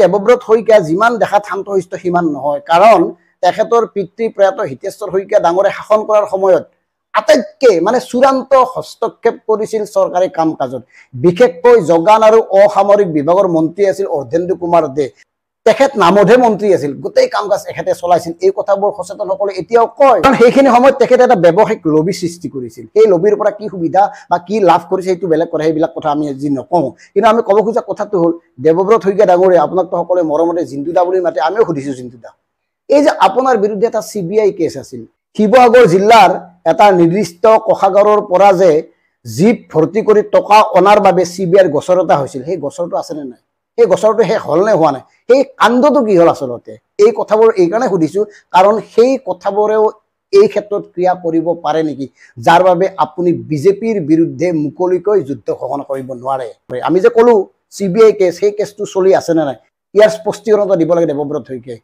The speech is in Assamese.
দেৱব্ৰত শইকীয়া যিমান দেখাত শান্তশিষ্ট সিমান নহয়, কাৰণ তেখেতৰ পিতৃ প্ৰয়াত হিতেশ্বৰ শইকীয়া ডাঙৰে শাসন কৰাৰ সময়ত আটাইতকৈ মানে চূড়ান্ত হস্তক্ষেপ কৰিছিল চৰকাৰী কাম কাজত। বিশেষকৈ যোগান আৰু অসামৰিক বিভাগৰ মন্ত্ৰী আছিল অৰ্ধেন্দু কুমাৰ দে। তেখেত নামতহে মন্ত্ৰী আছিল, গোটেই কাম কাজ এখেতে চলাইছিল। এই কথাবোৰ সচেতনসকলে এতিয়াও কয়, কাৰণ সেইখিনি সময়ত তেখেতে এটা ব্যৱসায়িক লবি সৃষ্টি কৰিছিল। সেই লবিৰ পৰা কি সুবিধা বা কি লাভ কৰিছে সেইটো বেলেগ কথা, সেইবিলাক কথা আমি আজি নকওঁ। কিন্তু আমি ক'ব খোজা কথাটো হ'ল, দেৱব্ৰত শইকীয়া ডাঙৰীয়া, আপোনাকতো সকলোৱে মৰমতে জিন্তুদা বুলি মাতে, আমিও সুধিছোঁ জিন্তুদা, এই যে আপোনাৰ বিৰুদ্ধে এটা CBI কেছ আছিল, শিৱসাগৰ জিলাৰ এটা নিৰ্দিষ্ট কোষাগাৰৰ পৰা যে জীপ ভৰ্তি কৰি টকা অনাৰ বাবে CBIৰ গোচৰ এটা হৈছিল, সেই গোচৰটো আছেনে নাই? সেই গোচৰটো শেষ হ'ল নে হোৱা নাই? সেই কাণ্ডটো কি হ'ল আচলতে? এই কথাবোৰ এইকাৰণে সুধিছোঁ, কাৰণ সেই কথাবোৰেও এই ক্ষেত্ৰত ক্ৰিয়া কৰিব পাৰে নেকি, যাৰ বাবে আপুনি বিজেপিৰ বিৰুদ্ধে মুকলিকৈ যুদ্ধ ঘোষণা কৰিব নোৱাৰে। আমি যে ক'লো CBI কেছ, সেই কেছটো চলি আছেনে নাই, ইয়াৰ স্পষ্টীকৰণ দিব লাগে দেৱব্ৰত শইকীয়াই।